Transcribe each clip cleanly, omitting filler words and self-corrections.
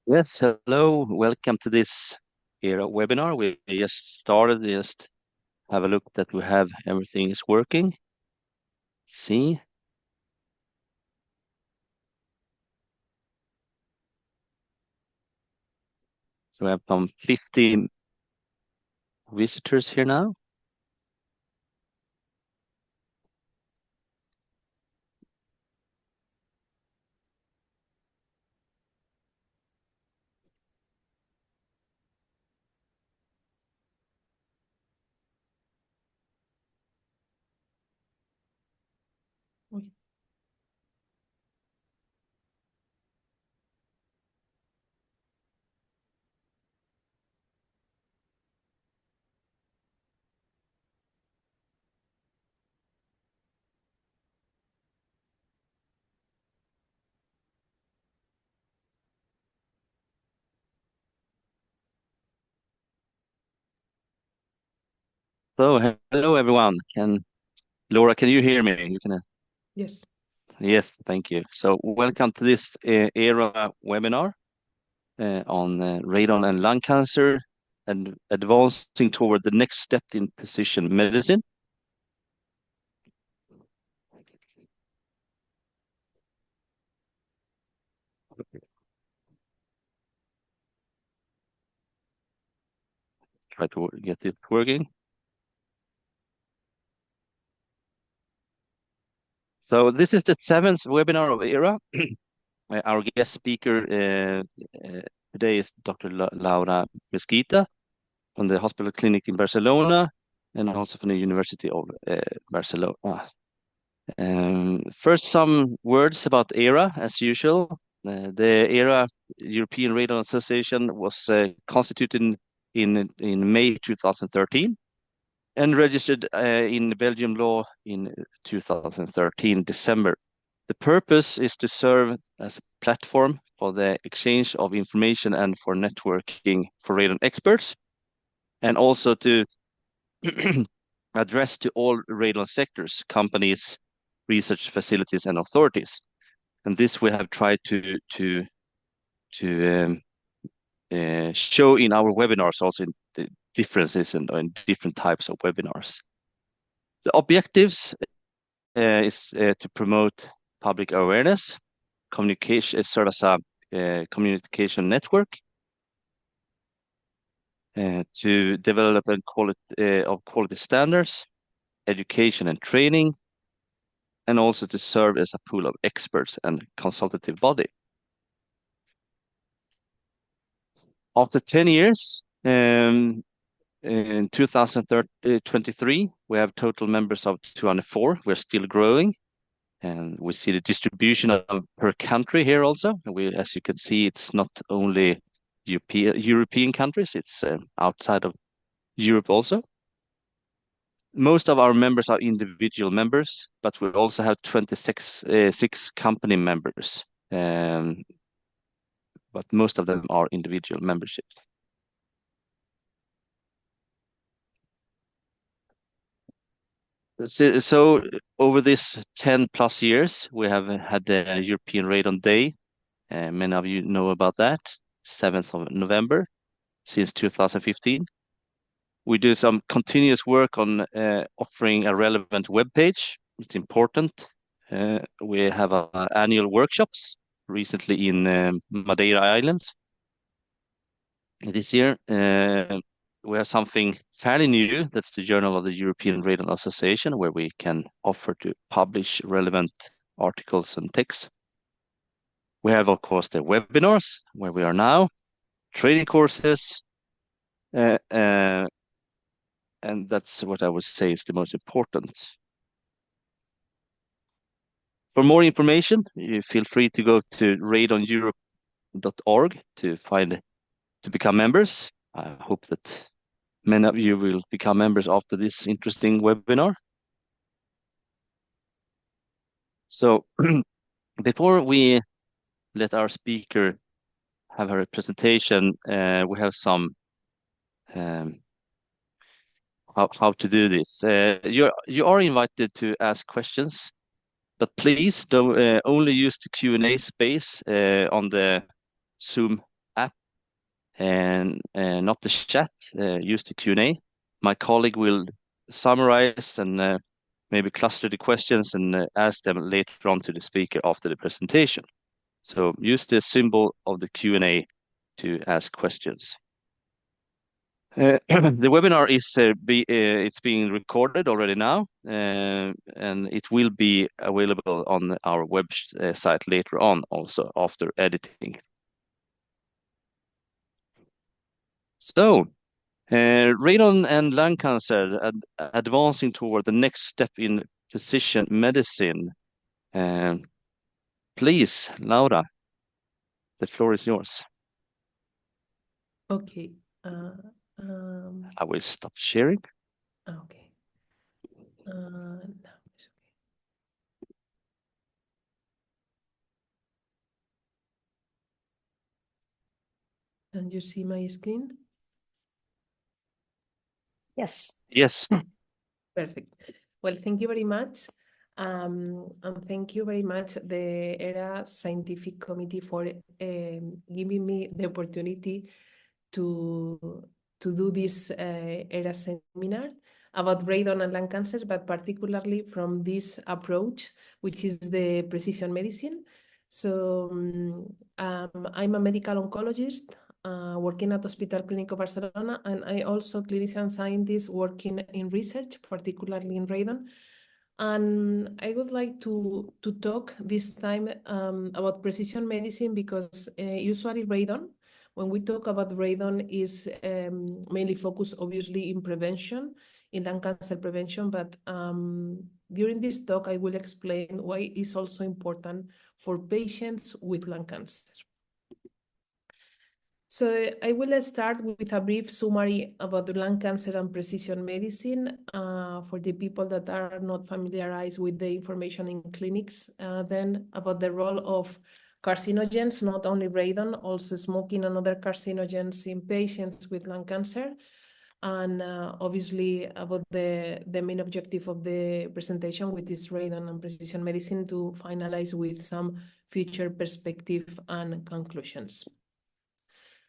Yes, hello. Welcome to this ERA webinar. We just started, just have a look that we have everything is working. See, so we have some 50 visitors here now. Oj. So, hello everyone. Laura, can you hear me? You can. Yes. Yes, thank you. So, welcome to this ERA webinar on radon and lung cancer and advancing toward the next step in precision medicine. Try to get it working. So this is the seventh webinar of ERA. Our guest speaker today is Dr. Laura Mezquita from the hospital clinic in Barcelona and also from the University of Barcelona. First, some words about ERA, as usual. The ERA, European Radon Association, was constituted in May 2013 and registered in Belgium law in 2013, December. The purpose is to serve as a platform for the exchange of information and for networking for radon experts, and also to address to all radon sectors, companies, research facilities, and authorities. And this we have tried to show in our webinars, also in the differences in different types of webinars. The objectives is to promote public awareness, communication, serve as a communication network, to develop and quality standards, education and training, and also to serve as a pool of experts and consultative body. After 10 years, in 2023, we have total members of 204. We're still growing. And we see the distribution of per country here also. As you can see, it's not only European countries, it's outside of Europe also. Most of our members are individual members, but we also have 26 six company members, but most of them are individual memberships. So over this 10 plus years, we have had the European Radon Day. Many of you know about that, 7th of November, since 2015. We do some continuous work on offering a relevant web page. It's important. We have annual workshops recently in Madeira Island this year. We have something fairly new. That's the Journal of the European Radon Association, where we can offer to publish relevant articles and texts. We have, of course, the webinars, where we are now, training courses, uh, uh, and that's what I would say is the most important. For more information, you feel free to go to radoneurope.org to become members. I hope that many of you will become members after this interesting webinar. So before we let our speaker have her presentation, we have some um, how to do this. You are invited to ask questions, but please don't only use the Q&A space on the Zoom and not the chat. Use the Q&A. My colleague will summarize and maybe cluster the questions and ask them later on to the speaker after the presentation. So use the symbol of the Q&A to ask questions. The webinar is it's being recorded already now, and it will be available on our website later on, also after editing. So, radon and lung cancer advancing toward the next step in precision medicine. Please, Laura, the floor is yours. Okay. I will stop sharing. Okay. Now it's okay. Can you see my screen? Yes. Yes. Perfect. Well, thank you very much. And thank you very much, the ERA Scientific Committee, for giving me the opportunity to do this ERA seminar about radon and lung cancer, but particularly from this approach, which is the precision medicine. So I'm a medical oncologist working at Hospital Clínico Barcelona, and I also clinician scientist working in research, particularly in radon. And I would like to talk this time about precision medicine, because usually radon, when we talk about radon, is mainly focused obviously in prevention, in lung cancer prevention, but during this talk I will explain why it's also important for patients with lung cancer. So I will start with a brief summary about the lung cancer and precision medicine for the people that are not familiarized with the information in clinics. Then about the role of carcinogens, not only radon, also smoking and other carcinogens in patients with lung cancer. And obviously about the main objective of the presentation, which is radon and precision medicine, to finalize with some future perspective and conclusions.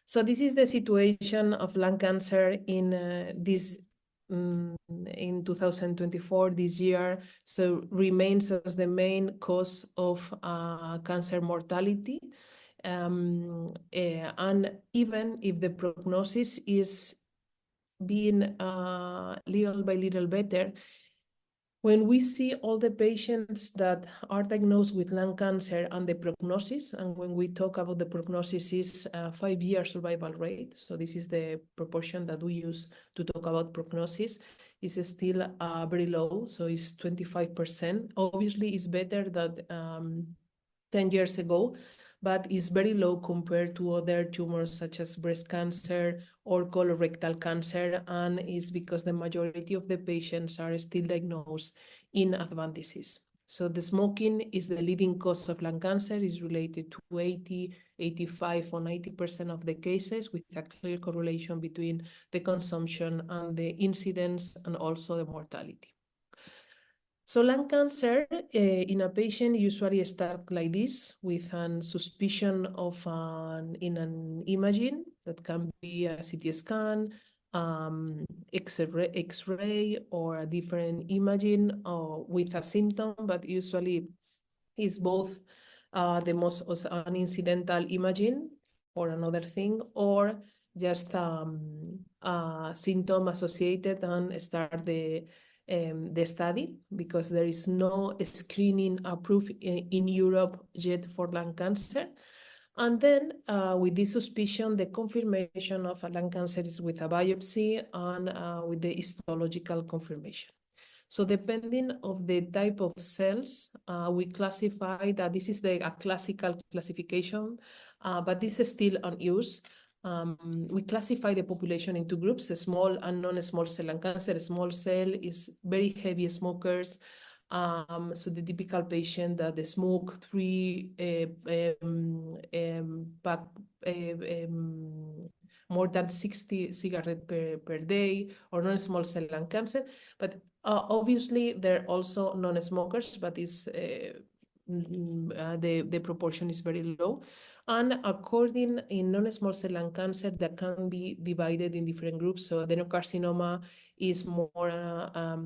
So this is the situation of lung cancer in in 2024, this year. So remains as the main cause of cancer mortality. And even if the prognosis is being little by little better, when we see all the patients that are diagnosed with lung cancer and the prognosis, and when we talk about the prognosis is 5-year survival rate, so this is the proportion that we use to talk about prognosis, is still very low, so it's 25%. Obviously, it's better than 10 years ago, but is very low compared to other tumors such as breast cancer or colorectal cancer, and is because the majority of the patients are still diagnosed in advanced disease. So the smoking is the leading cause of lung cancer, is related to 80, 85 or 90% of the cases, with a clear correlation between the consumption and the incidence and also the mortality. So lung cancer in a patient usually starts like this, with a suspicion of in an imaging that can be a CT scan, X-ray, or a different imaging with a symptom, but usually is both the most an incidental imaging or another thing, or just a symptom associated and start the study, because there is no screening approved in Europe yet for lung cancer. And then with this suspicion, the confirmation of a lung cancer is with a biopsy and with the histological confirmation. So depending of the type of cells, we classify that this is a classical classification, but this is still unused. We classify the population into groups: small and non-small cell lung cancer. Small cell is very heavy smokers. So the typical patient that they smoke 3 pack, more than 60 cigarettes per day, or non-small cell lung cancer. But obviously, they're also non-smokers, but it's the proportion is very low. And according in non-small cell lung cancer, that can be divided in different groups. So adenocarcinoma is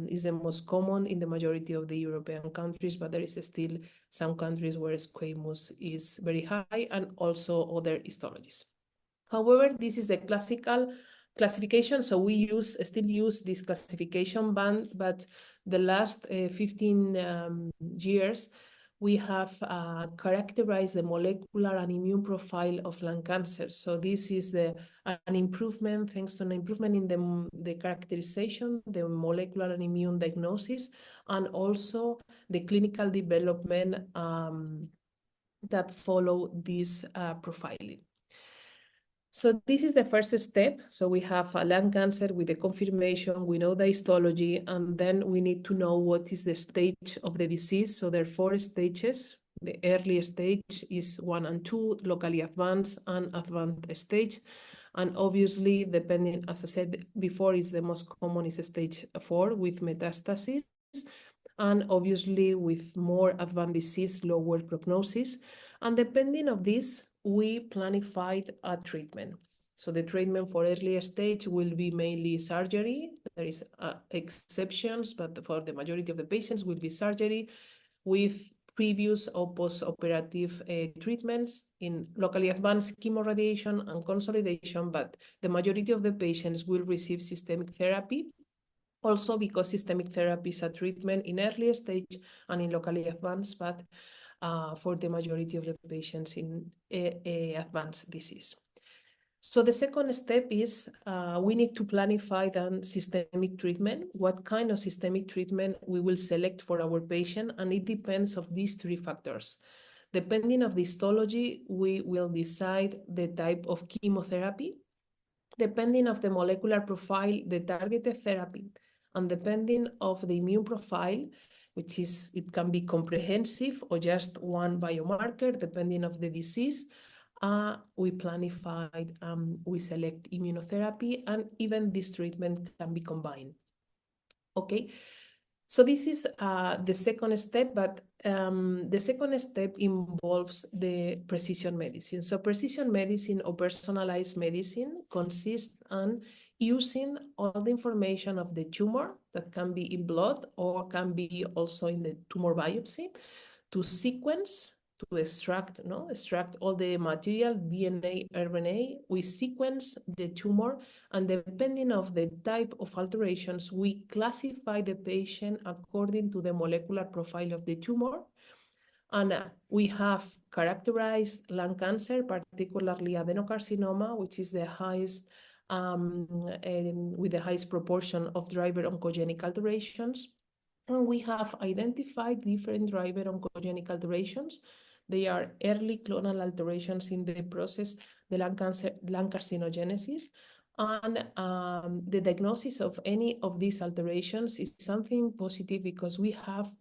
is the most common in the majority of the European countries, but there is still some countries where squamous is very high, and also other histologies. However, this is the classical classification, so we still use this classification band, but the last 15 years, we have characterized the molecular and immune profile of lung cancer. So this is an improvement, thanks to an improvement in the characterization, the molecular and immune diagnosis, and also the clinical development that follow this profiling. So this is the first step. So we have a lung cancer with the confirmation, we know the histology, and then we need to know what is the stage of the disease. So there are 4 stages. The early stage is 1 and 2, locally advanced and advanced stage. And obviously, depending, as I said before, is the most common is stage 4 with metastasis. And obviously with more advanced disease, lower prognosis. And depending on this, we planified a treatment. So the treatment for early stage will be mainly surgery. There is exceptions, but for the majority of the patients will be surgery with previous or post-operative treatments in locally advanced chemoradiation and consolidation, but the majority of the patients will receive systemic therapy. Also because systemic therapy is a treatment in early stage and in locally advanced, but for the majority of the patients in advanced disease. So the second step is we need to planify the systemic treatment, what kind of systemic treatment we will select for our patient, and it depends on these 3 factors. Depending on the histology, we will decide the type of chemotherapy. Depending on the molecular profile, the targeted therapy, and depending of the immune profile, which is, it can be comprehensive or just one biomarker, depending of the disease, we planified, we select immunotherapy, and even this treatment can be combined. Okay, so this is the second step, but the second step involves the precision medicine. So precision medicine or personalized medicine consists on using all the information of the tumor that can be in blood or can be also in the tumor biopsy to sequence, to extract all the material, DNA, RNA. We sequence the tumor, and depending of the type of alterations, we classify the patient according to the molecular profile of the tumor. And we have characterized lung cancer, particularly adenocarcinoma, which is the highest, with the highest proportion of driver oncogenic alterations. And we have identified different driver oncogenic alterations. They are early clonal alterations in the process, the lung carcinogenesis. And the diagnosis of any of these alterations is something positive because we have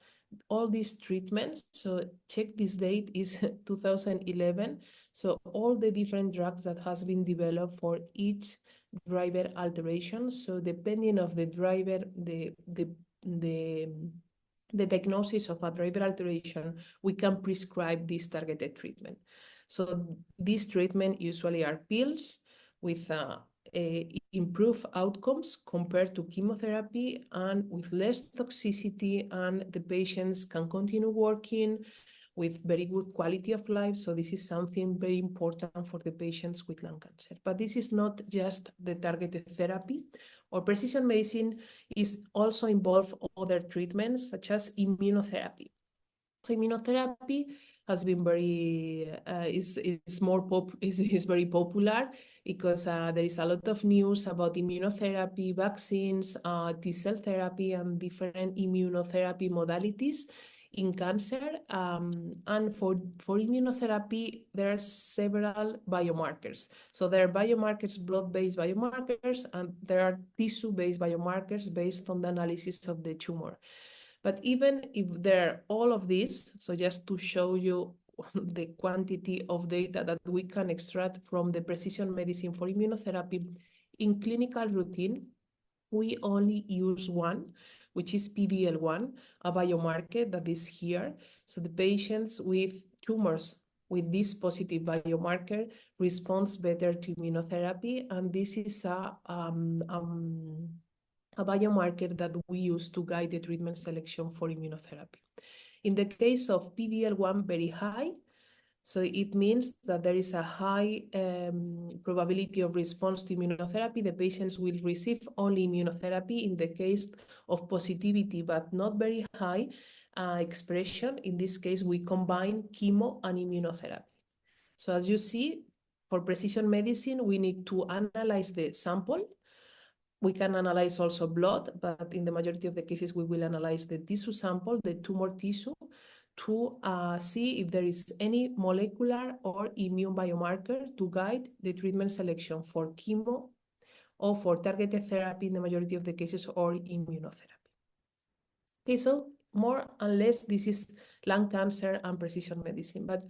all these treatments. So check this date is 2011. So all the different drugs that has been developed for each driver alteration. So depending of the driver, the diagnosis of a driver alteration, we can prescribe this targeted treatment. So these treatment usually are pills with improved outcomes compared to chemotherapy and with less toxicity, and the patients can continue working with very good quality of life. So this is something very important for the patients with lung cancer. But this is not just the targeted therapy, or precision medicine is also involved other treatments such as immunotherapy. So immunotherapy has been very is very popular because there is a lot of news about immunotherapy, vaccines, T-cell therapy, and different immunotherapy modalities in cancer. And for immunotherapy, there are several biomarkers. So there are biomarkers, blood-based biomarkers, and there are tissue-based biomarkers based on the analysis of the tumor. But even if there are all of these, so just to show you the quantity of data that we can extract from the precision medicine for immunotherapy in clinical routine, we only use one, which is PD-L1, a biomarker that is here. So the patients with tumors with this positive biomarker responds better to immunotherapy, and this is a biomarker that we use to guide the treatment selection for immunotherapy. In the case of PD-L1 very high, so it means that there is a high probability of response to immunotherapy. The patients will receive only immunotherapy. In the case of positivity, but not very high expression, in this case, we combine chemo and immunotherapy. So as you see, for precision medicine, we need to analyze the sample. We can analyze also blood, but in the majority of the cases, we will analyze the tissue sample, the tumor tissue, to see if there is any molecular or immune biomarker to guide the treatment selection for chemo or for targeted therapy in the majority of the cases, or immunotherapy. Okay, so more or less this is lung cancer and precision medicine. But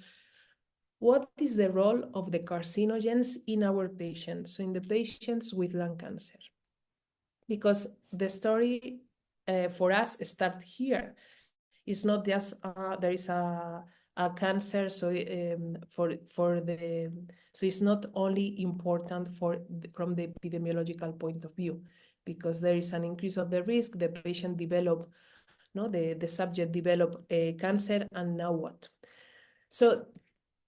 what is the role of the carcinogens in our patients, so in the patients with lung cancer? Because the story for us starts here. It's not just there is a cancer, so so it's not only important from the epidemiological point of view, because there is an increase of the risk. The patient develop, the subject develop a cancer, and now what? So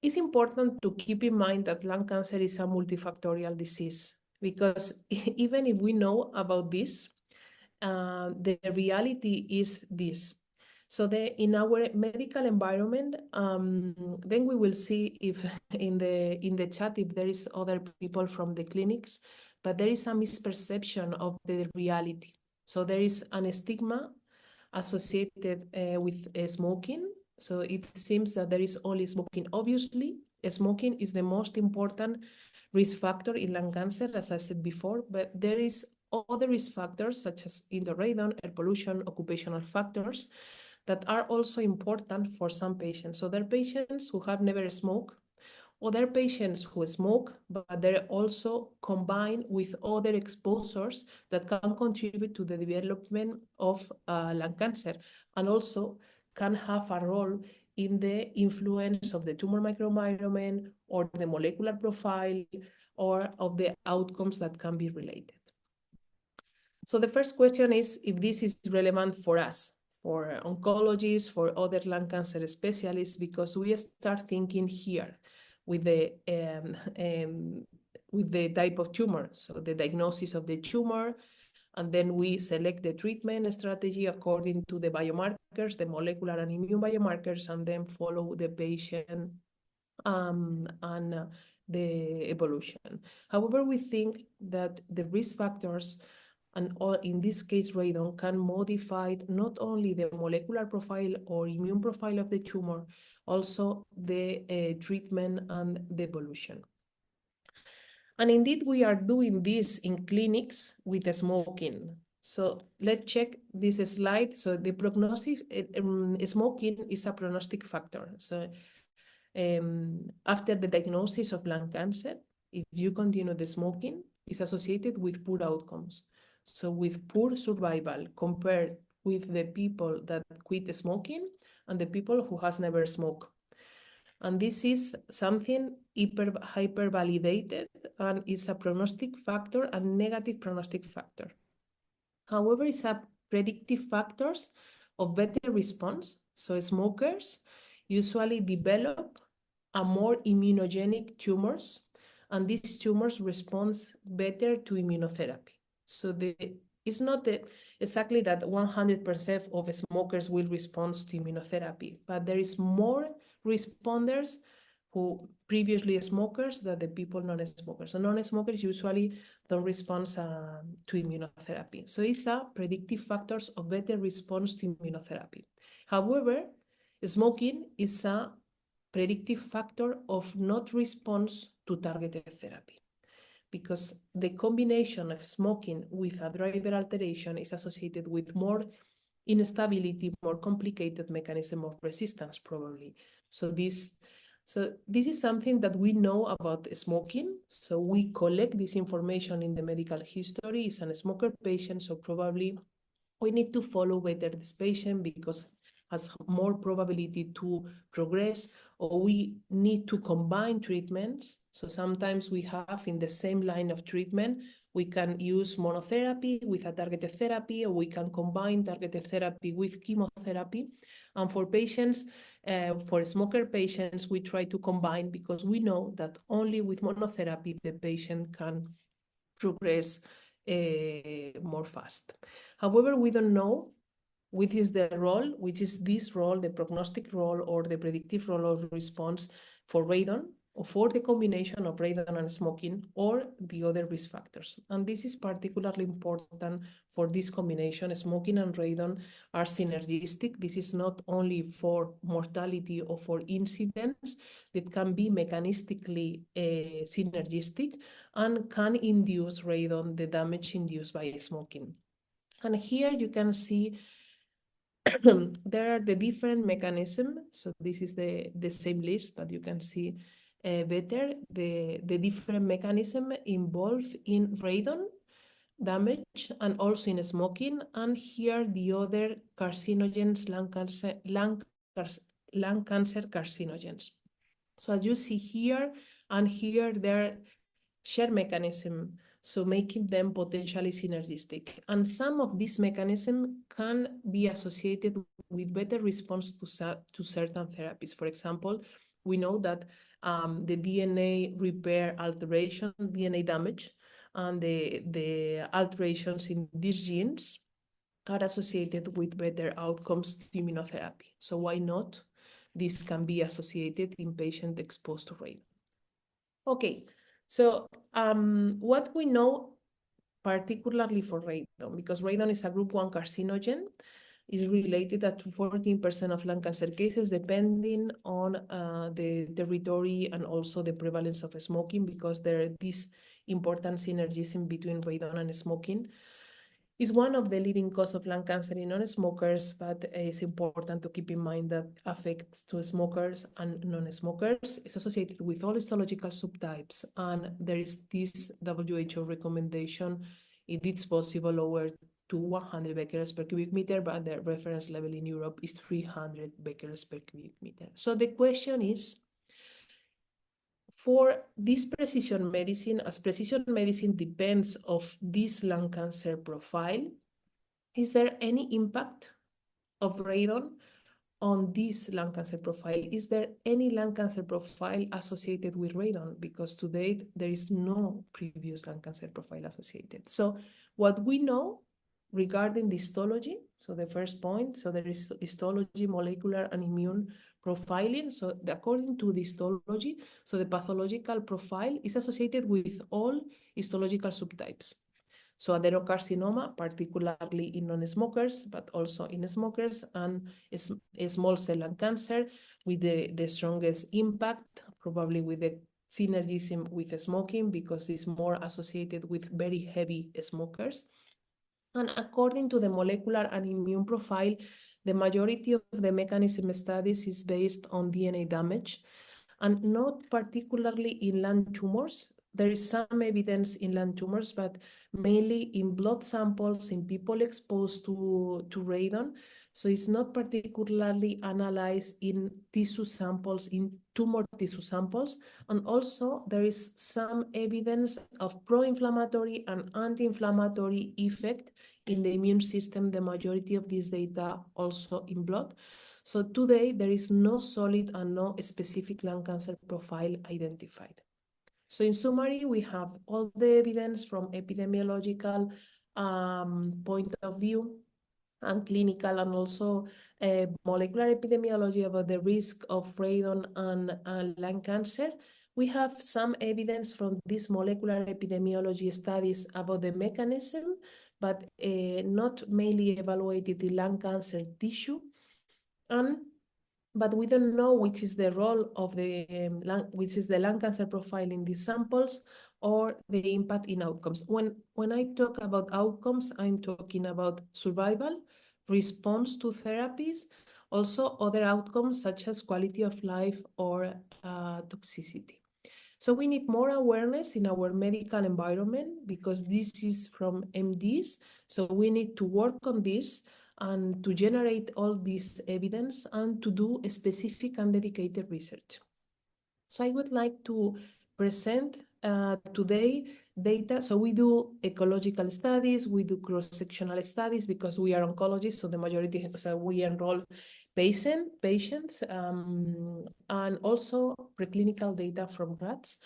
it's important to keep in mind that lung cancer is a multifactorial disease, because even if we know about this, the reality is this. So in our medical environment, then we will see if in the chat if there is other people from the clinics, but there is a misperception of the reality. So there is an stigma associated with smoking. So it seems that there is only smoking. Obviously, smoking is the most important risk factor in lung cancer, as I said before, but there is other risk factors such as indoor radon, air pollution, occupational factors that are also important for some patients. So there are patients who have never smoked, or there are patients who smoke, but they're also combined with other exposures that can contribute to the development of lung cancer, and also can have a role in the influence of the tumor microenvironment or the molecular profile or of the outcomes that can be related. So the first question is if this is relevant for us, for oncologists, for other lung cancer specialists, because we start thinking here with the type of tumor, so the diagnosis of the tumor, and then we select the treatment strategy according to the biomarkers, the molecular and immune biomarkers, and then follow the patient and the evolution. However, we think that the risk factors, and in this case radon, can modify not only the molecular profile or immune profile of the tumor, also the treatment and the evolution. And indeed, we are doing this in clinics with smoking. So let's check this slide. So the prognosis, smoking is a prognostic factor. So after the diagnosis of lung cancer, if you continue the smoking, it's associated with poor outcomes. So with poor survival compared with the people that quit smoking and the people who has never smoked. And this is something hyper validated, and is a prognostic factor and negative prognostic factor. However, it's a predictive factors of better response. So smokers usually develop a more immunogenic tumors, and these tumors respond better to immunotherapy. So it's not exactly that 100% of smokers will respond to immunotherapy, but there is more responders who previously smokers than the people non-smokers. So non-smokers usually don't respond to immunotherapy. So it's a predictive factors of better response to immunotherapy. However, smoking is a predictive factor of not response to targeted therapy, because the combination of smoking with a driver alteration is associated with more instability, more complicated mechanism of resistance, probably. So this So this is something that we know about smoking. So we collect this information in the medical history. It's a smoker patient, so probably we need to follow better this patient because has more probability to progress, or we need to combine treatments. So sometimes we have in the same line of treatment, we can use monotherapy with a targeted therapy, or we can combine targeted therapy with chemotherapy. And for patients, for smoker patients, we try to combine because we know that only with monotherapy the patient can progress more fast. However, we don't know which is the role, which is this role, the prognostic role or the predictive role of response for radon, or for the combination of radon and smoking, or the other risk factors. And this is particularly important for this combination. Smoking and radon are synergistic. This is not only for mortality or for incidents, that can be mechanistically synergistic and can induce radon, the damage induced by smoking. And here you can see there are the different mechanisms. So this is the same list, but you can see better the different mechanism involved in radon damage and also in smoking. And here the other carcinogens, lung cancer carcinogens. So as you see here and here, there share mechanism, so making them potentially synergistic. And some of these mechanisms can be associated with better response to certain therapies. For example, we know that the DNA repair alteration, DNA damage, and the alterations in these genes are associated with better outcomes to immunotherapy. So why not? This can be associated in patients exposed to radon. Okay, so what we know particularly for radon, because radon is a group 1 carcinogen, is related to 14% of lung cancer cases, depending on the territory and also the prevalence of smoking, because there are these important synergies in between radon and smoking. Is one of the leading causes of lung cancer in non-smokers, but it's important to keep in mind that affects to smokers and non-smokers. It's associated with all histological subtypes, and there is this WHO recommendation, if it's possible, lower to 100 becquerels per cubic meter, but the reference level in Europe is 300 becquerels per cubic meter. So the question is, for this precision medicine, as precision medicine depends of this lung cancer profile, is there any impact of radon on this lung cancer profile? Is there any lung cancer profile associated with radon? Because to date, there is no previous lung cancer profile associated. So what we know regarding the histology, so the first point, so there is histology, molecular and immune profiling. So according to the histology, so the pathological profile is associated with all histological subtypes. So adenocarcinoma, particularly in non-smokers, but also in smokers, and small cell lung cancer with the strongest impact, probably with the synergism with smoking, because it's more associated with very heavy smokers. And according to the molecular and immune profile, the majority of the mechanism studies is based on DNA damage, and not particularly in lung tumors. There is some evidence in lung tumors, but mainly in blood samples in people exposed to radon. So it's not particularly analyzed in tissue samples, in tumor tissue samples. And also there is some evidence of pro-inflammatory and anti-inflammatory effect in the immune system, the majority of this data also in blood. So today there is no solid and no specific lung cancer profile identified. So in summary, we have all the evidence from epidemiological point of view and clinical, and also molecular epidemiology about the risk of radon and lung cancer. We have some evidence from these molecular epidemiology studies about the mechanism, but not mainly evaluated in lung cancer tissue. But we don't know which is the role of the which is the lung cancer profile in these samples, or the impact in outcomes. When I talk about outcomes, I'm talking about survival, response to therapies, Also, other outcomes such as quality of life or toxicity. So we need more awareness in our medical environment because this is from MDs. So we need to work on this and to generate all this evidence and to do specific and dedicated research. So I would like to present today data. So we do ecological studies, we do cross-sectional studies because we are oncologists, so the majority, so we enroll patients, and also preclinical data from rats.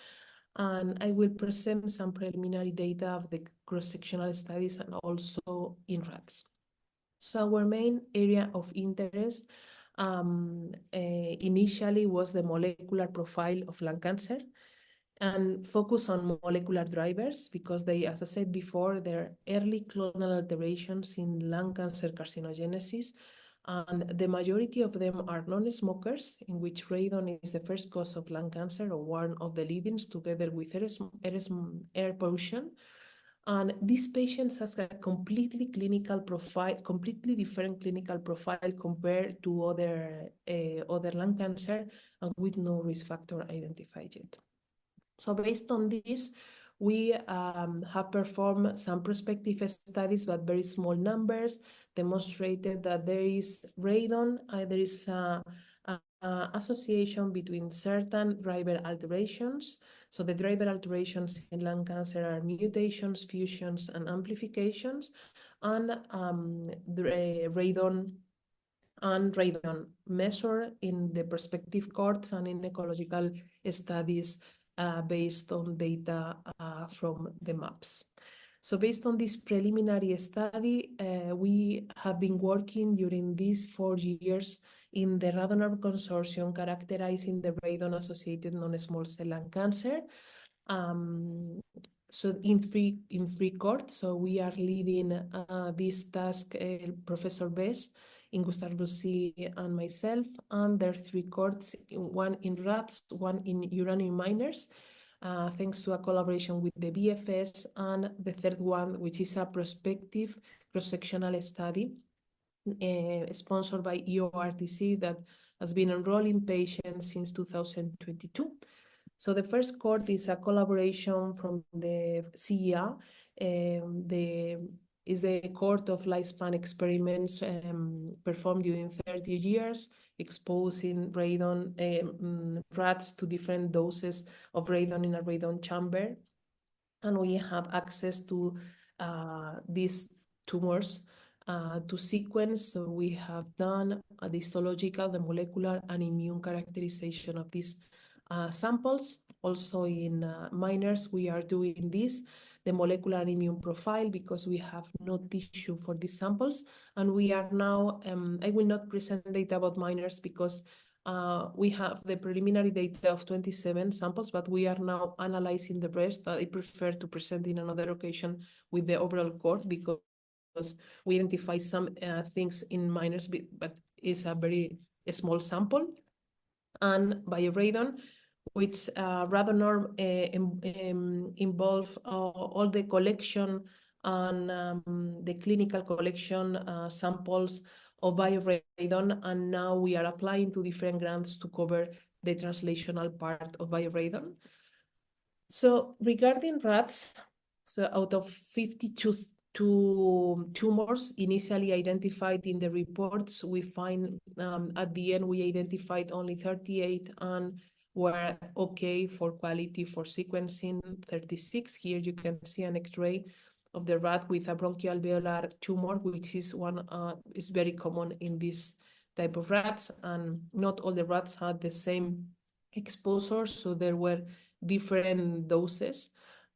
And I will present some preliminary data of the cross-sectional studies and also in rats. So our main area of interest initially was the molecular profile of lung cancer and focus on molecular drivers because they, as I said before, they're early clonal alterations in lung cancer carcinogenesis, and the majority of them are non-smokers, in which radon is the first cause of lung cancer or one of the leadings, together with air pollution. And these patients has a completely different clinical profile compared to other lung cancer, and with no risk factor identified yet. So based on this, we have performed some prospective studies, but very small numbers, demonstrated that there is radon, there is association between certain driver alterations. So the driver alterations in lung cancer are mutations, fusions, and amplifications, and the radon measured in the prospective cohorts and in ecological studies based on data from the maps. So based on this preliminary study, we have been working during these 4 years in the Radon Consortium characterizing the radon-associated non-small cell lung cancer. So in three cohorts, so we are leading this task, Professor Bess, Gustav Russi, and myself, and there are 3 cohorts, one in rats, one in uranium miners, thanks to a collaboration with the BFS, and the third one, which is a prospective cross-sectional study sponsored by EORTC that has been enrolling patients since 2022. So the first cohort is a collaboration from the CEA, is the cohort of lifespan experiments performed during 30 years, exposing radon rats to different doses of radon in a radon chamber. And we have access to these tumors to sequence. So we have done the histological, the molecular, and immune characterization of these samples. Also in miners, we are doing this, the molecular and immune profile, because we have no tissue for these samples. And we are now, I will not present data about miners because we have the preliminary data of 27 samples, but we are now analyzing the rest. I prefer to present in another occasion with the overall cohort because we identify some things in miners, but it's a very small sample. And bioradon, which radon norm involve all the collection and the clinical collection samples of bioradon, and now we are applying to different grants to cover the translational part of bioradon. So regarding rats, so out of 52 tumors initially identified in the reports, we find at the end we identified only 38 and were okay for quality for sequencing. 36 here you can see an X-ray of the rat with a bronchoalveolar tumor, which is is very common in this type of rats, and not all the rats had the same exposure, so there were different doses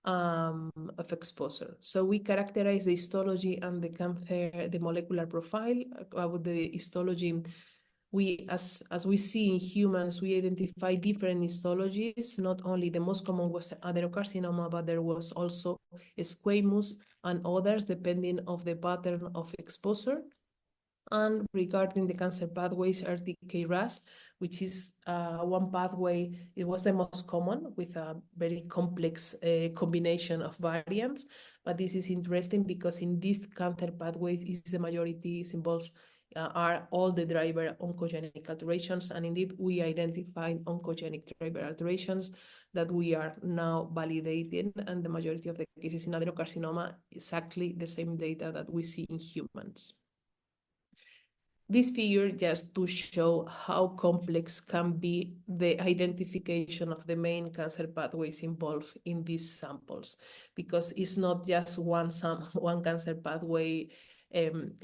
of exposure. So we characterize the histology and the molecular profile. About the histology, as we see in humans, we identify different histologies. Not only the most common was adenocarcinoma, but there was also squamous and others depending on the pattern of exposure. And regarding the cancer pathways, RTK-RAS, which is one pathway, it was the most common with a very complex combination of variants. But this is interesting because in these cancer pathways, the majority is involved are all the driver oncogenic alterations. And indeed, we identified oncogenic driver alterations that we are now validating, and the majority of the cases in adenocarcinoma, exactly the same data that we see in humans. This figure just to show how complex can be the identification of the main cancer pathways involved in these samples, because it's not just one cancer pathway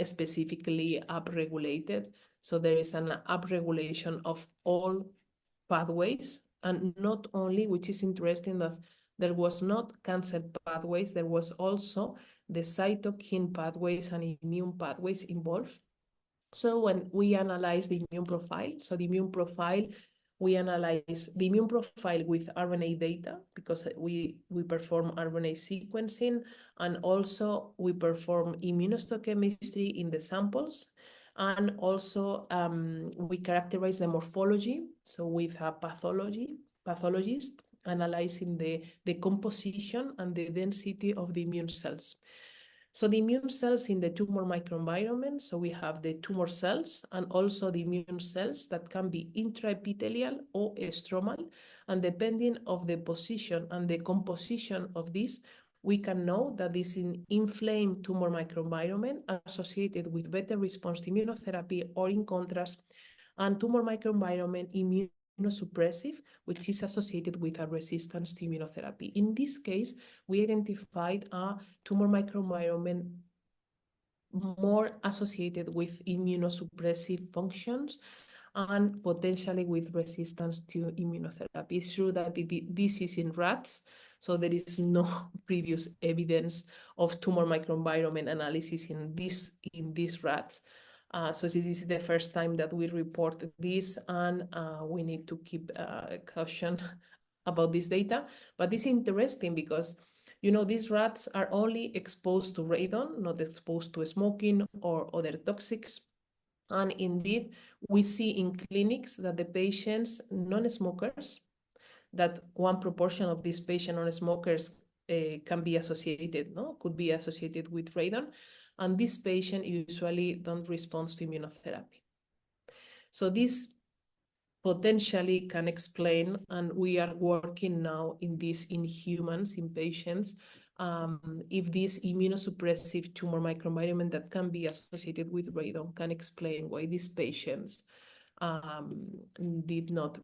specifically upregulated. So there is an upregulation of all pathways, and not only, which is interesting, that there was not cancer pathways, there was also the cytokine pathways and immune pathways involved. So when we analyze the immune profile, we analyze the immune profile with RNA data, because we perform RNA sequencing, and also we perform immunohistochemistry in the samples. And also we characterize the morphology. So we have pathologists analyzing the composition and the density of the immune cells. So the immune cells in the tumor microenvironment, so we have the tumor cells and also the immune cells that can be intraepithelial or stromal. And depending on the position and the composition of this, we can know that this is an inflamed tumor microenvironment associated with better response to immunotherapy, or in contrast, and tumor microenvironment immunosuppressive, which is associated with a resistance to immunotherapy. In this case, we identified a tumor microenvironment more associated with immunosuppressive functions and potentially with resistance to immunotherapy. It's true that this is in rats, so there is no previous evidence of tumor microenvironment analysis in these rats. So this is the first time that we report this, and we need to keep caution about this data. But it's interesting because, you know, these rats are only exposed to radon, not exposed to smoking or other toxics. And indeed, we see in clinics that the patients, non-smokers, that one proportion of these patient non-smokers can be associated, could be associated with radon. And this patient usually don't respond to immunotherapy. So this potentially can explain, and we are working now in this in humans, in patients, if this immunosuppressive tumor microenvironment that can be associated with radon can explain why these patients did not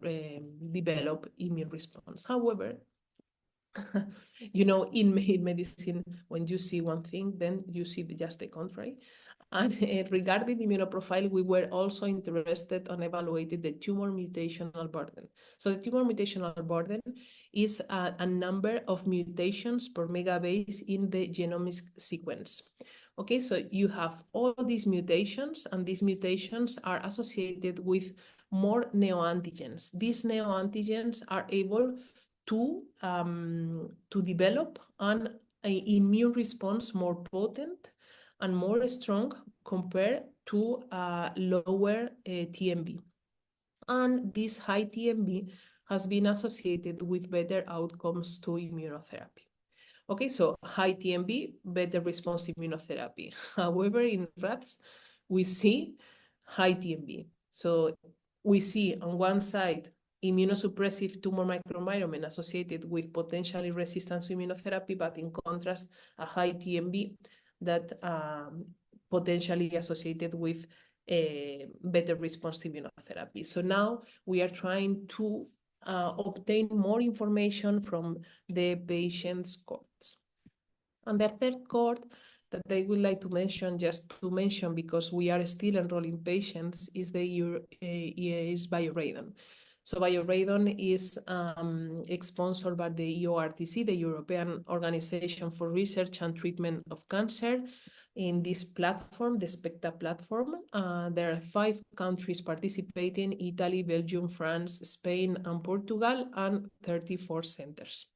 develop immune response. However, you know, in medicine, when you see one thing, then you see just the contrary. And regarding the immunoprofile, we were also interested on evaluating the tumor mutational burden. So the tumor mutational burden is a number of mutations per megabase in the genomic sequence. Okay, so you have all these mutations, and these mutations are associated with more neoantigens. These neoantigens are able to develop an immune response more potent and more strong compared to lower TMB. And this high TMB has been associated with better outcomes to immunotherapy. Okay, so high TMB, better response to immunotherapy. However, in rats, we see high TMB. So we see on one side immunosuppressive tumor microenvironment associated with potentially resistance to immunotherapy, but in contrast, a high TMB that potentially associated with a better response to immunotherapy. So now we are trying to obtain more information from the patient's cohorts. And the third cohort that I would like to mention, just to mention because we are still enrolling patients, is Bioradon. So Bioradon is sponsored by the EORTC, the European Organization for Research and Treatment of Cancer. In this platform, the SPECTA platform, there are 5 countries participating: Italy, Belgium, France, Spain, and Portugal, and 34 centers.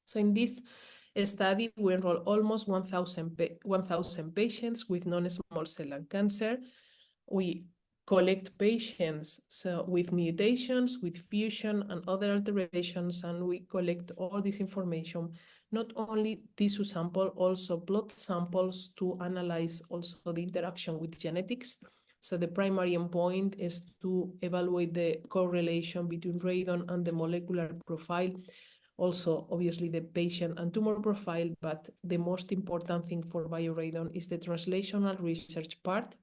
So in this study, we enroll almost 1,000 patients with non-small cell lung cancer. We collect patients with mutations, with fusion and other alterations, and we collect all this information, not only tissue sample, also blood samples to analyze also the interaction with genetics So the primary endpoint is to evaluate the correlation between radon and the molecular profile. Also, obviously, the patient and tumor profile, but the most important thing for bioradon is the translational research part.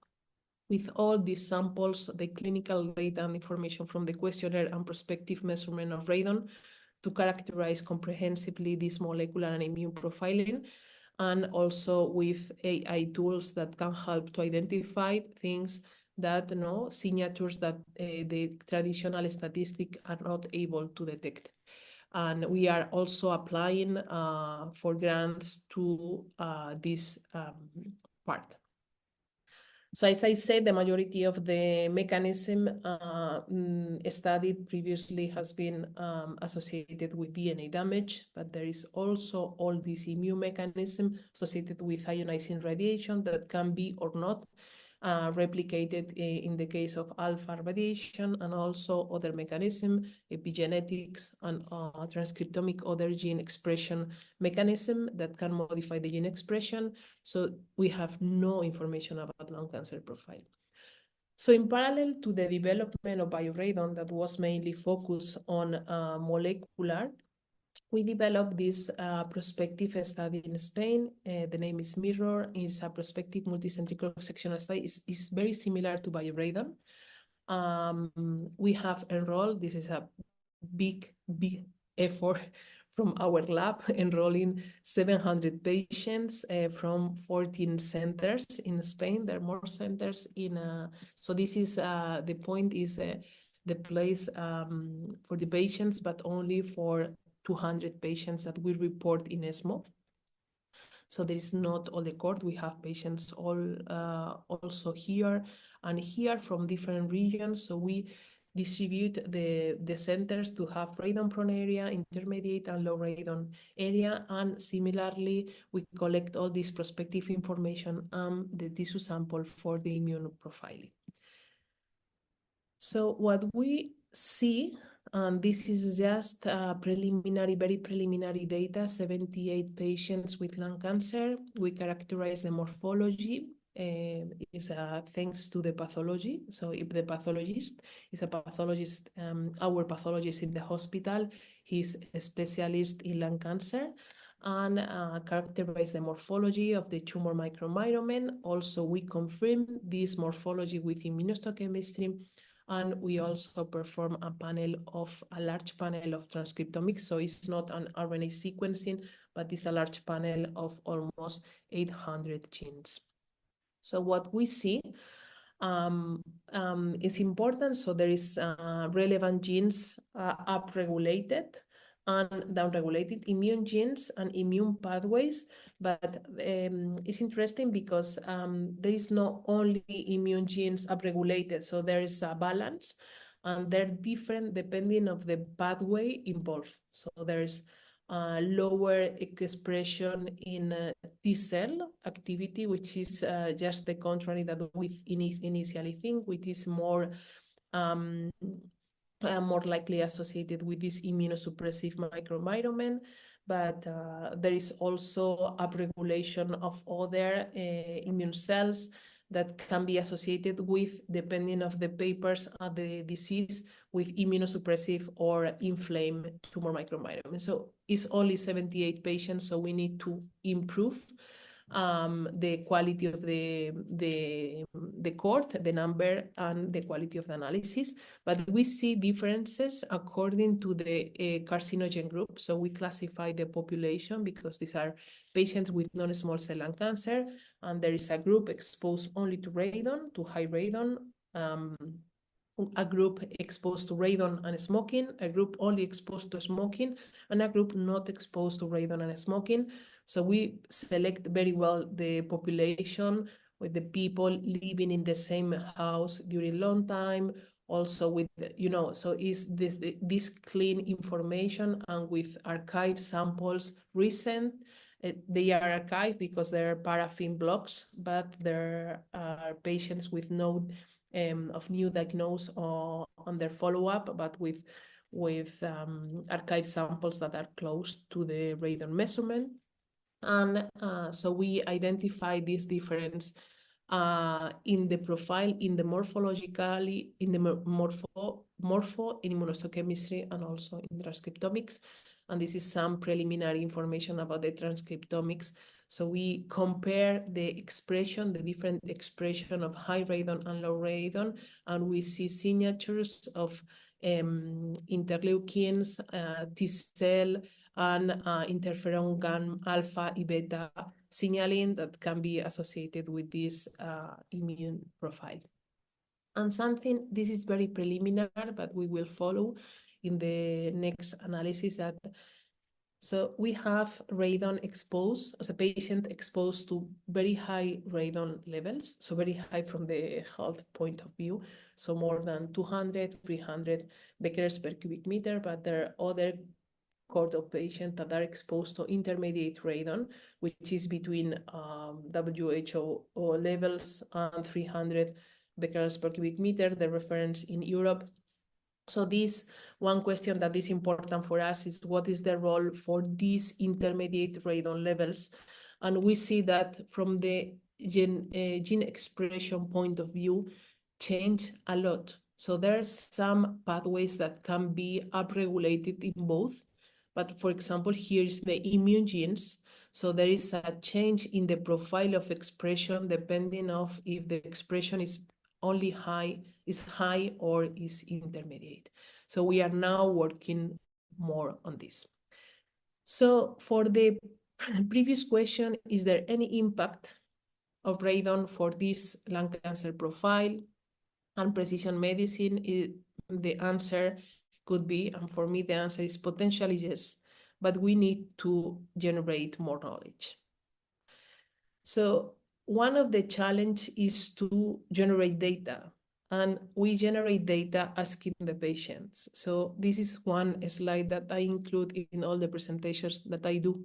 With all these samples, the clinical data and information from the questionnaire and prospective measurement of radon to characterize comprehensively this molecular and immune profiling, and also with AI tools that can help to identify things that, signatures that the traditional statistic are not able to detect. And we are also applying for grants to this part. So as I said, the majority of the mechanism studied previously has been associated with DNA damage, but there is also all this immune mechanism associated with ionizing radiation that can be or not replicated in the case of alpha radiation, and also other mechanism, epigenetics and transcriptomic other gene expression mechanism that can modify the gene expression. So we have no information about lung cancer profile. So in parallel to the development of bioradon that was mainly focused on molecular, we developed this prospective study in Spain. The name is MIRROR. It's a prospective multicentric cross-sectional study. It's very similar to bioradon. We have enrolled, this is a big effort from our lab, enrolling 700 patients from 14 centers in Spain. There are more centers in, so this is, the point is the place for the patients, but only for 200 patients that we report in ESMO. So there is not all the court. We have patients all also here and here from different regions. So we distribute the centers to have radon-prone area, intermediate and low radon area. And similarly, we collect all this prospective information and the tissue sample for the immune profiling. So what we see, and this is just preliminary, very preliminary data, 78 patients with lung cancer. We characterize the morphology is thanks to the pathology. So if the pathologist is a pathologist, our pathologist in the hospital, he's a specialist in lung cancer, and characterize the morphology of the tumor microenvironment. Also, we confirm this morphology with immunohistochemistry, and we also perform a large panel of transcriptomics. So it's not an RNA sequencing, but it's a large panel of almost 800 genes. So what we see is important. So there is relevant genes upregulated and downregulated, immune genes and immune pathways. But it's interesting because there is not only immune genes upregulated, so there is a balance, and they're different depending on the pathway involved. So there's lower expression in T-cell activity, which is just the contrary that we initially think, which is more likely associated with this immunosuppressive microenvironment. But there is also upregulation of other immune cells that can be associated with, depending on the papers of the disease, with immunosuppressive or inflamed tumor microenvironment. So it's only 78 patients, so we need to improve the quality of the court, the number, and the quality of the analysis. But we see differences according to the carcinogen group. So we classify the population because these are patients with non-small cell lung cancer, and there is a group exposed only to radon, to high radon, a group exposed to radon and smoking, a group only exposed to smoking, and a group not exposed to radon and smoking. So we select very well the population with the people living in the same house during long time, also with, so is this clean information, and with archive samples recent. They are archived because there are paraffin blocks, but there are patients with no of new diagnosis on their follow-up, but with archive samples that are close to the radon measurement. And so we identify this difference in the profile, in the morphologically, in the morpho in immunohistochemistry, and also in transcriptomics. And this is some preliminary information about the transcriptomics. So we compare the expression, the different expression of high radon and low radon, and we see signatures of interleukins, T cell, and interferon gamma alpha and beta signaling that can be associated with this immune profile. And something, this is very preliminary, but we will follow in the next analysis that, so we have radon exposed, as a patient exposed to very high radon levels, so very high from the health point of view, so more than 200, 300 becquerels per cubic meter, but there are other cohort of patients that are exposed to intermediate radon, which is between WHO levels and 300 becquerels per cubic meter, the reference in Europe. So this one question that is important for us is what is the role for these intermediate radon levels? And we see that from the gene expression point of view, change a lot. So there's some pathways that can be upregulated in both. But for example, here is the immune genes. So there is a change in the profile of expression depending on if the expression is only high or is intermediate. So we are now working more on this. So for the previous question, is there any impact of radon for this lung cancer profile and precision medicine? The answer could be, and for me the answer is potentially yes, but we need to generate more knowledge. So one of the challenges is to generate data, and we generate data asking the patients. So this is one slide that I include in all the presentations that I do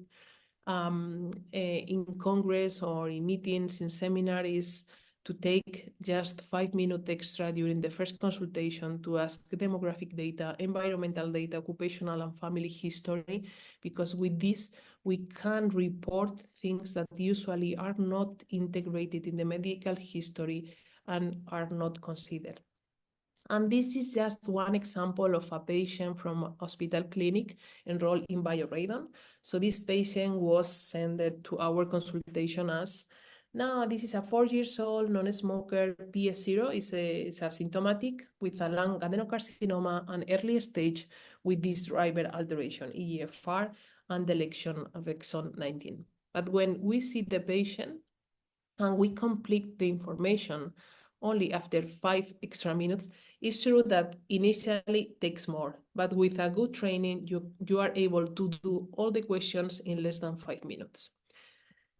in Congress or in meetings, in seminaries, to take just 5 minutes extra during the first consultation to ask demographic data, environmental data, occupational and family history, because with this, we can report things that usually are not integrated in the medical history and are not considered. And this is just one example of a patient from a hospital clinic enrolled in bioradon. So this patient was sent to our consultation as, now this is a 4-year-old non-smoker, PS0 is asymptomatic with a lung adenocarcinoma and early stage with this driver alteration, EGFR, and deletion of exon 19. But when we see the patient and we complete the information only after 5 extra minutes, it's true that initially takes more, but with a good training, you are able to do all the questions in less than 5 minutes.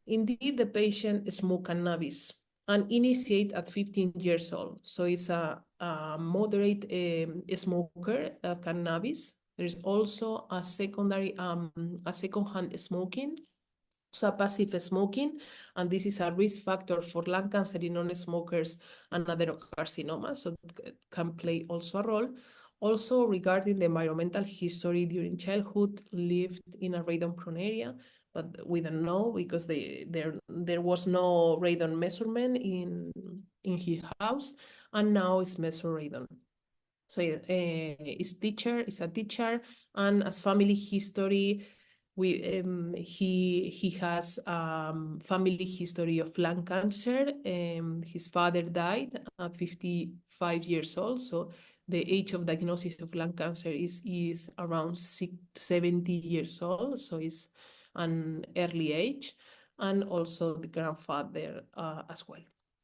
Indeed, the patient smoked cannabis and initiate at 15 years old. So it's a moderate smoker of cannabis. There is also a secondary, a second-hand smoking, so a passive smoking, and this is a risk factor for lung cancer in non-smokers and adenocarcinoma, so it can play also a role. Also, regarding the environmental history during childhood, lived in a radon-prone area, but we don't know because there was no radon measurement in his house, and now it's measured radon. So it's a teacher, and as family history, he has family history of lung cancer. His father died at 55 years old, so the age of diagnosis of lung cancer is around 70 years old, so it's an early age, and also the grandfather as well.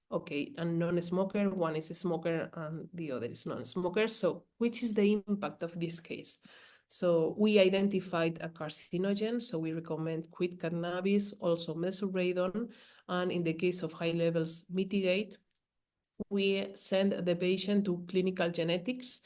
Okay, and non-smoker, one is a smoker and the other is non-smoker. So which is the impact of this case? So we identified a carcinogen, so we recommend quit cannabis, also measure radon, and in the case of high levels, mitigate. We send the patient to clinical genetics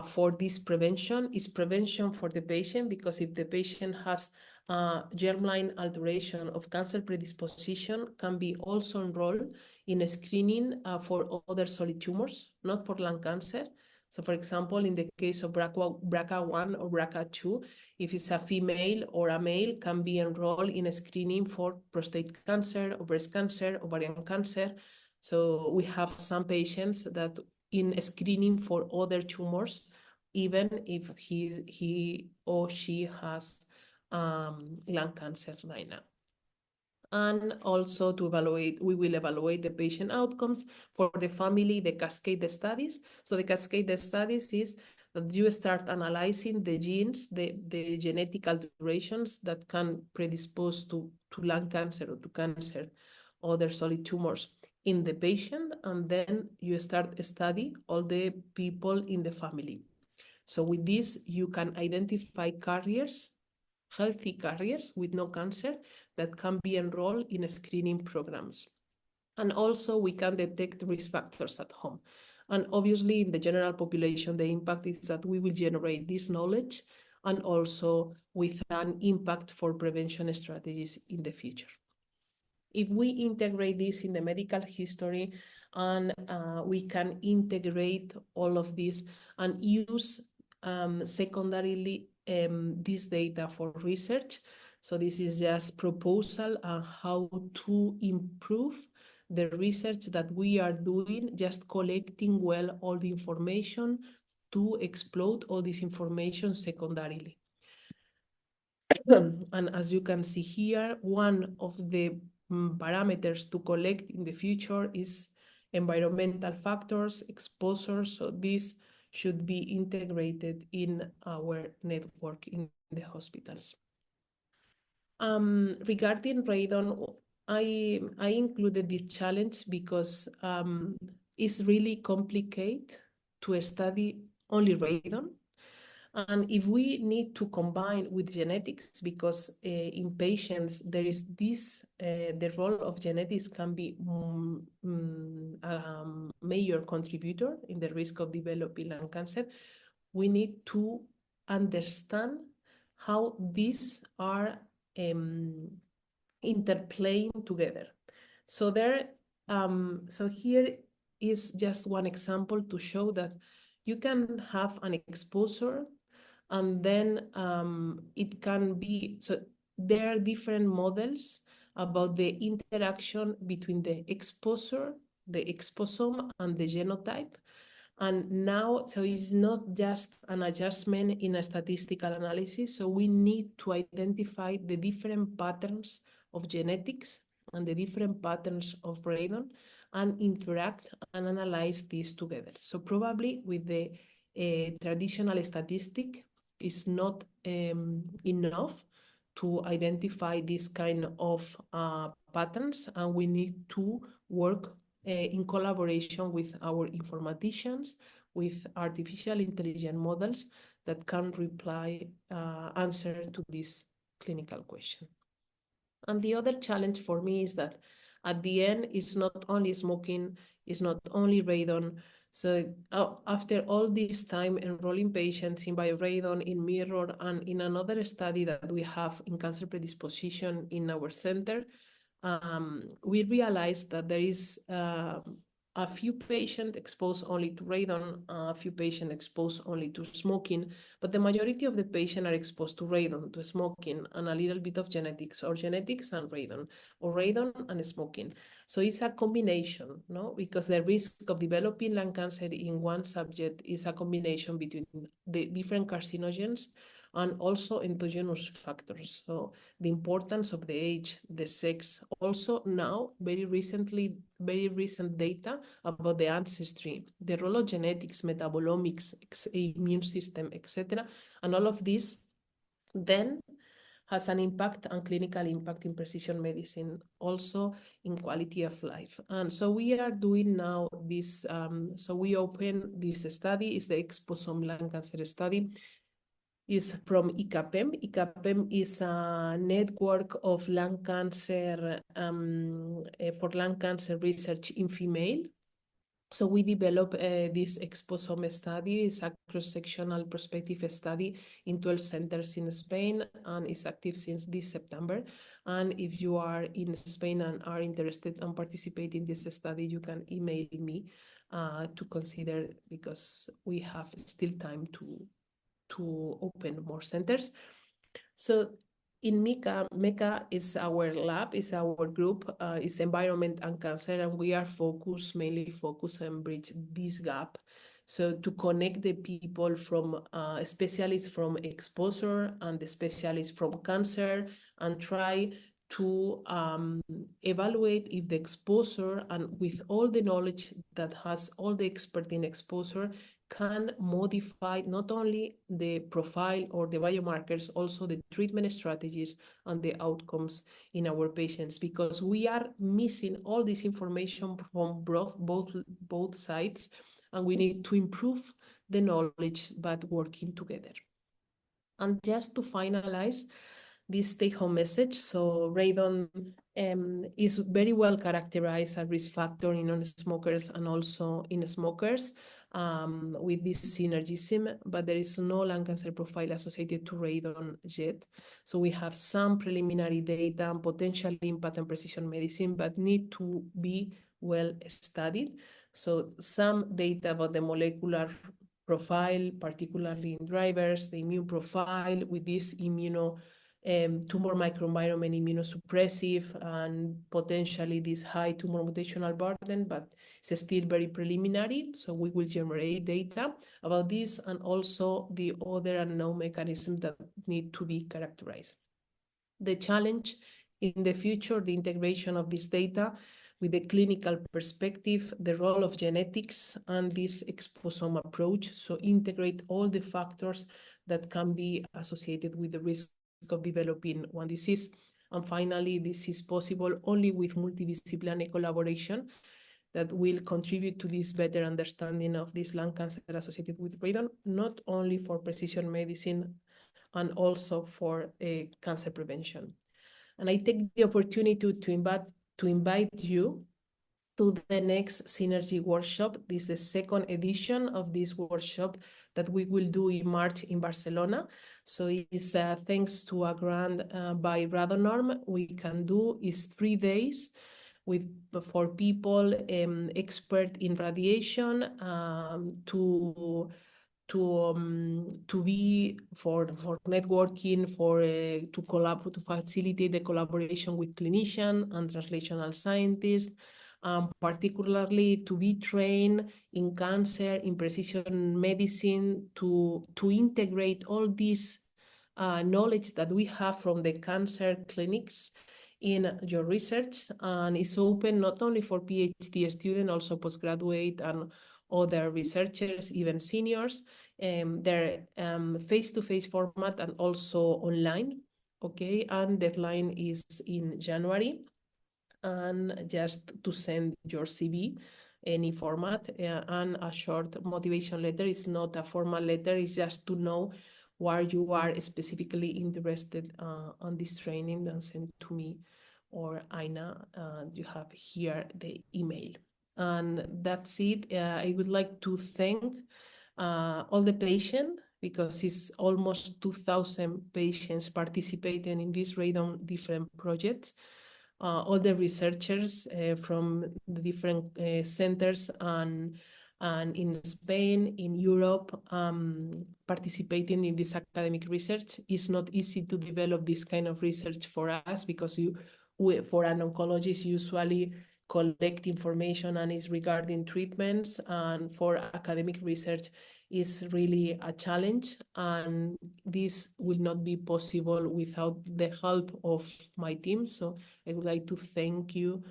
for this prevention. Is prevention for the patient, because if the patient has germline alteration of cancer predisposition, can be also enrolled in a screening for other solid tumors, not for lung cancer. So for example, in the case of BRCA1 or BRCA2, if it's a female or a male, can be enrolled in a screening for prostate cancer or breast cancer, ovarian cancer. So we have some patients that in screening for other tumors, even if he or she has lung cancer right now. And also to evaluate, we will evaluate the patient outcomes for the family, the cascade studies. So the cascade studies is that you start analyzing the genes, the genetic alterations that can predispose to lung cancer or to cancer, other solid tumors in the patient, and then you start study all the people in the family. So with this, you can identify carriers, healthy carriers with no cancer that can be enrolled in screening programs. And also we can detect risk factors at home. And obviously in the general population, the impact is that we will generate this knowledge and also with an impact for prevention strategies in the future. If we integrate this in the medical history and we can integrate all of this and use secondarily this data for research. So this is just proposal on how to improve the research that we are doing, just collecting well all the information to exploit all this information secondarily. And as you can see here, one of the parameters to collect in the future is environmental factors, exposure. So this should be integrated in our network in the hospitals. Regarding radon, I included this challenge because it's really complicated to study only radon. And if we need to combine with genetics, because in patients there is this, the role of genetics can be a major contributor in the risk of developing lung cancer, we need to understand how these are interplaying together. So there, so here is just one example to show that you can have an exposure and then it can be, so there are different models about the interaction between the exposure, the exposome and the genotype. And now, so it's not just an adjustment in a statistical analysis, so we need to identify the different patterns of genetics and the different patterns of radon and interact and analyze these together. So probably with the traditional statistic is not enough to identify this kind of patterns, and we need to work in collaboration with our informaticians, with artificial intelligence models that can answer to this clinical question. And the other challenge for me is that at the end, it's not only smoking, it's not only radon. So after all this time enrolling patients in bioradon, in mirror, and in another study that we have in cancer predisposition in our center, we realized that there is a few patients exposed only to radon, a few patients exposed only to smoking, but the majority of the patients are exposed to radon, to smoking, and a little bit of genetics, or genetics and radon, or radon and smoking. So it's a combination, no? Because the risk of developing lung cancer in one subject is a combination between the different carcinogens and also endogenous factors. So the importance of the age, the sex, also now very recent data about the ancestry, the role of genetics, metabolomics, immune system, etc. And all of this then has an impact and clinical impact in precision medicine, also in quality of life. And so we are doing now this, so we open this study, is the exposome lung cancer study, is from ICAPEM. ICAPEM is a network of lung cancer, for lung cancer research in female. So we developed this exposome study. It's a cross-sectional prospective study in 12 centers in Spain, and is active since this September. And if you are in Spain and are interested and participate in this study, you can email me to consider, because we have still time to open more centers. So in MECA is our lab, is our group, is environment and cancer, and we are mainly focused on bridge this gap. So to connect the people from specialists from exposure and the specialists from cancer, and try to evaluate if the exposure, and with all the knowledge that has all the expert in exposure, can modify not only the profile or the biomarkers, also the treatment strategies and the outcomes in our patients, because we are missing all this information from both sides, and we need to improve the knowledge, but working together. And just to finalize this take-home message, so radon is very well characterized as a risk factor in non-smokers and also in smokers with this synergism, but there is no lung cancer profile associated to radon yet. So we have some preliminary data and potential impact on precision medicine, but need to be well studied. So some data about the molecular profile, particularly in drivers, the immune profile with this tumor microenvironment immunosuppressive, and potentially this high tumor mutational burden, but it's still very preliminary. So we will generate data about this, and also the other unknown mechanisms that need to be characterized. The challenge in the future, the integration of this data with the clinical perspective, the role of genetics and this exposome approach. So integrate all the factors that can be associated with the risk of developing one disease. And finally, this is possible only with multidisciplinary collaboration that will contribute to this better understanding of this lung cancer associated with radon, not only for precision medicine and also for cancer prevention. And I take the opportunity to invite you to the next Synergy workshop. This is the second edition of this workshop that we will do in March in Barcelona. So it's thanks to a grant by Radon we can do is 3 days for people expert in radiation to be for networking, to facilitate the collaboration with clinicians and translational scientists, particularly to be trained in cancer, in precision medicine, to integrate all this knowledge that we have from the cancer clinics in your research. And it's open not only for PhD students, also postgraduate and other researchers, even seniors. They're face-to-face format and also online, okay? And deadline is in January. And just to send your CV, any format, and a short motivation letter. Is not a formal letter, it's just to know where you are specifically interested on this training, and send to me or Aina. You have here the email. And that's it. I would like to thank all the patients, because it's almost 2,000 patients participating in this radon different projects. All the researchers from the different centers and in Spain, in Europe, participating in this academic research. It's not easy to develop this kind of research for us, because for an oncologist usually collect information and is regarding treatments, and for academic research is really a challenge, and this will not be possible without the help of my team. So I would like to thank you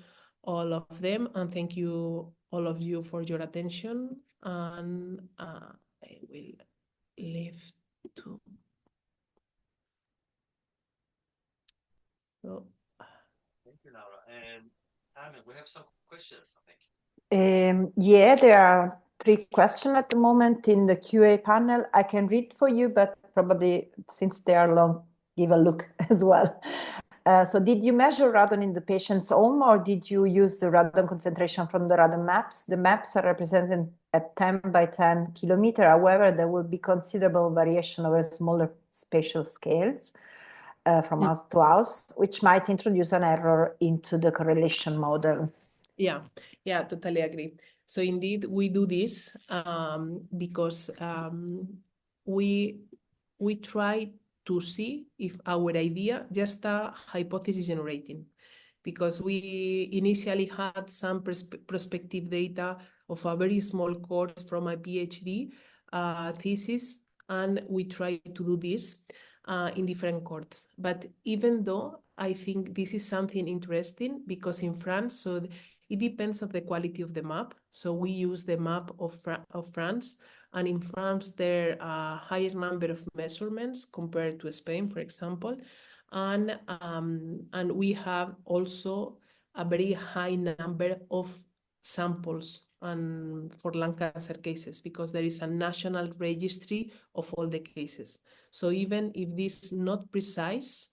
all of them, and thank you all of you for your attention, and I will leave to so. Thank you, Laura. And Carmen, we have some questions, I think. Yeah, there are 3 questions at the moment in the QA panel. I can read for you, but probably since they are long, give a look as well. So did you measure radon in the patient's home, or did you use the radon concentration from the radon maps? The maps are represented at 10 by 10 kilometers. However, there will be considerable variation over smaller spatial scales from house to house, which might introduce an error into the correlation model. Yeah, totally agree. So indeed, we do this because we try to see if our idea just a hypothesis generating, because we initially had some prospective data of a very small cohort from a PhD thesis, and we try to do this in different cohorts. But even though I think this is something interesting, because in France, so it depends on the quality of the map. So we use the map of France, and in France there are a higher number of measurements compared to Spain, for example. And we have also a very high number of samples and for lung cancer cases, because there is a national registry of all the cases. So even if this is not precise,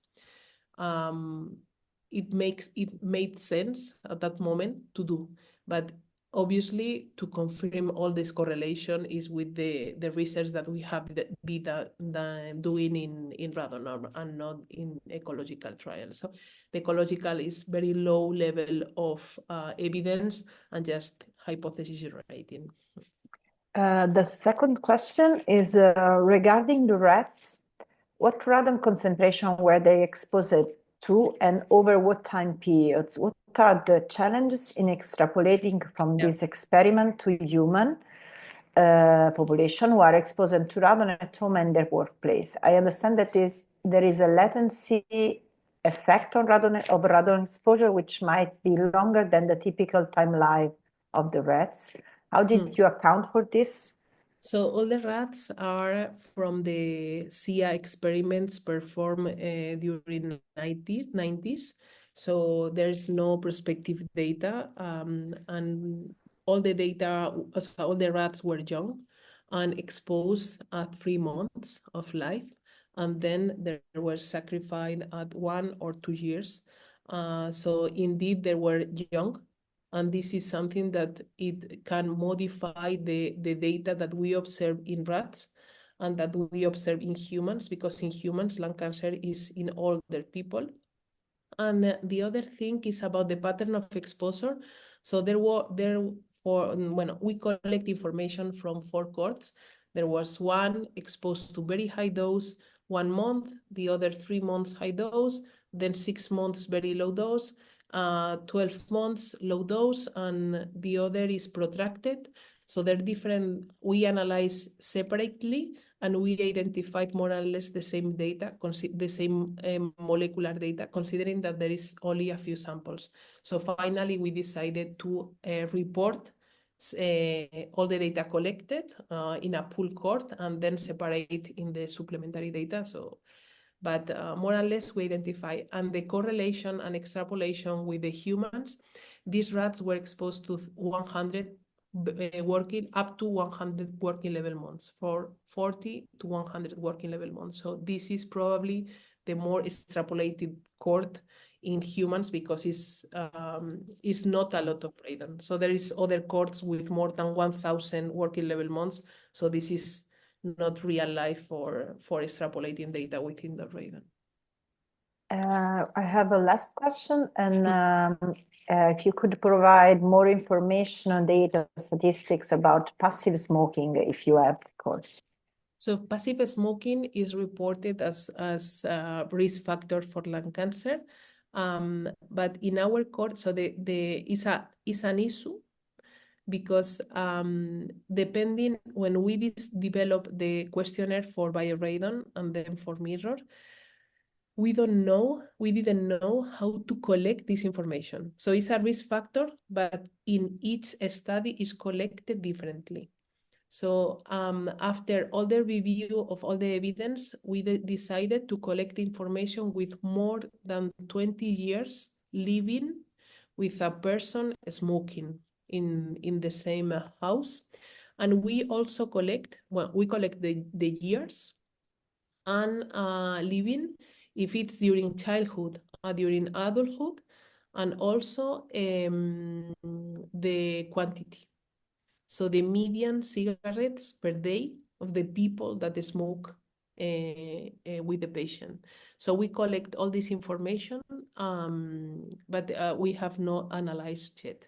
it made sense at that moment to do. But obviously, to confirm all this correlation is with the research that we have been doing in radon and not in ecological trials. So the ecological is very low level of evidence and just hypothesis generating. The second question is regarding the rats. What radon concentration were they exposed to, and over what time periods? What are the challenges in extrapolating from this experiment to human population who are exposed to radon at home and their workplace? I understand that there is a latency effect on radon exposure, which might be longer than the typical time life of the rats. How did you account for this? So all the rats are from the SIA experiments performed during 90s. So there's no prospective data, and all the data, all the rats were young and exposed at 3 months of life, and then they were sacrificed at 1 or 2 years. So indeed they were young. And this is something that it can modify the data that we observe in rats and that we observe in humans, because in humans, lung cancer is in older people. And the other thing is about the pattern of exposure. So we collect information from 4 cohorts. There was one exposed to very high dose, 1 month, the other 3 months high dose, then 6 months very low dose, 12 months low dose, and the other is protracted. So they're different. We analyze separately, and we identified more or less the same data, the same molecular data, considering that there is only a few samples. So finally, we decided to report all the data collected in a pool cohort and then separate in the supplementary data. But more or less we identify, and the correlation and extrapolation with the humans, these rats were exposed to 100 up to 100 working level months, for 40 to 100 working level months. So this is probably the more extrapolated cohort in humans, because it's not a lot of radon. So there is other cohorts with more than 1,000 working level months. So this is not real life for extrapolating data within the radon. I have a last question, and if you could provide more information on data statistics about passive smoking, if you have, of course. So passive smoking is reported as a risk factor for lung cancer, but in our cohort, so is an issue, because depending when we develop the questionnaire for bioradon and then for mirror, we didn't know how to collect this information. So it's a risk factor, but in each study is collected differently. So after all the review of all the evidence, we decided to collect information with more than 20 years living with a person smoking in the same house. And we also collect the years and living, if it's during childhood or during adulthood, and also the quantity. So the median cigarettes per day of the people that smoke with the patient. So we collect all this information, but we have not analyzed yet.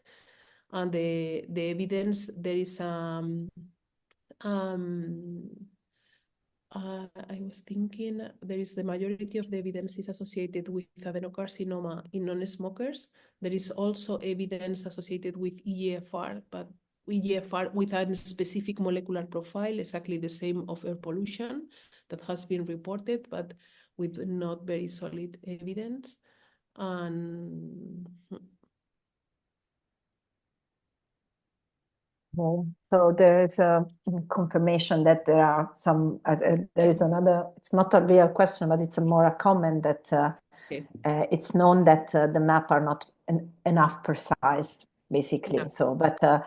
And the evidence, there is I was thinking there is the majority of the evidence is associated with adenocarcinoma in non-smokers. There is also evidence associated with EGFR, but EGFR with a specific molecular profile, exactly the same of air pollution that has been reported, but with not very solid evidence. And Okay. So there is a confirmation that there are some, there is another, it's not a real question, but it's a more a comment that okay. it's known that the map are not enough precise, basically. Yeah. So, but Yeah.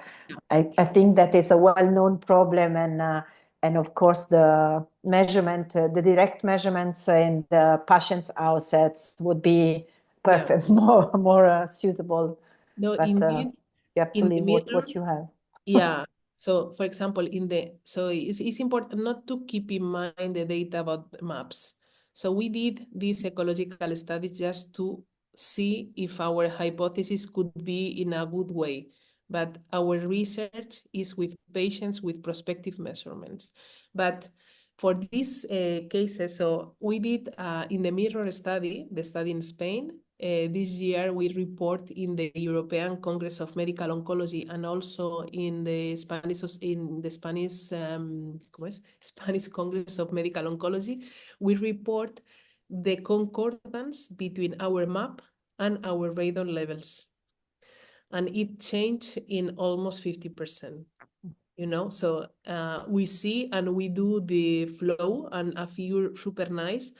I think that is a well-known problem, and of course the measurement, the direct measurements in the patient's assets would be perfect, more suitable. No, But indeed, you have to in the leave mirror, what you have. yeah. So, for example, it's important not to keep in mind the data about the maps. So we did these ecological studies just to see if our hypothesis could be in a good way. But our research is with patients with prospective measurements. But for these cases, so we did in the mirror study, the study in Spain. This year, we report in the European Congress of Medical Oncology and also in the Spanish Spanish Congress of Medical Oncology. We report the concordance between our map and our radon levels, and it changed in almost 50%. So we see and we do the flow and a figure super nice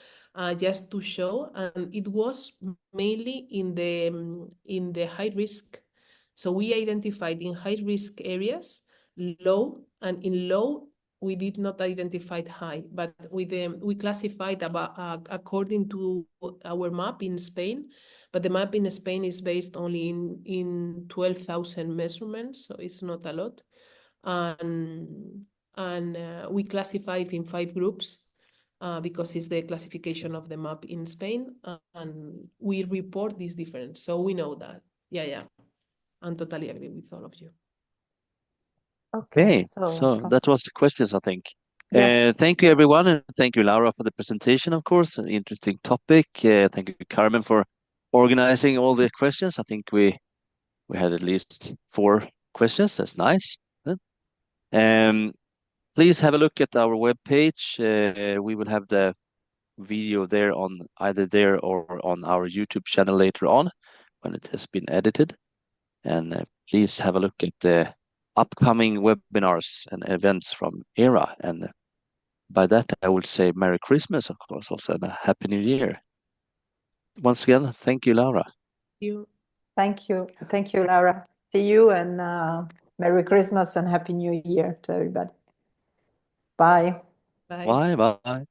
just to show, and it was mainly in the high risk. So we identified in high risk areas low, and in low we did not identify high, but we classified according to our map in Spain. But the map in Spain is based only in 12,000 measurements, so it's not a lot. And we classified in 5 groups because it's the classification of the map in Spain, and we report this difference. So we know that. Yeah. I totally agree with all of you. Okay, so that was the questions, I think. Yes. Thank you, everyone, and thank you, Laura, for the presentation, of course. An interesting topic. Thank you, Carmen, for organizing all the questions. I think we had at least 4 questions. That's nice. Good. Please have a look at our webpage. We will have the video there on either there or on our YouTube channel later on when it has been edited. And please have a look at the upcoming webinars and events from ERA. And by that, I would say Merry Christmas, of course, also, and a Happy New Year. Once again, thank you, Laura. Thank you. Thank you, Laura. See you, and Merry Christmas and Happy New Year to everybody. Bye. Bye. Bye.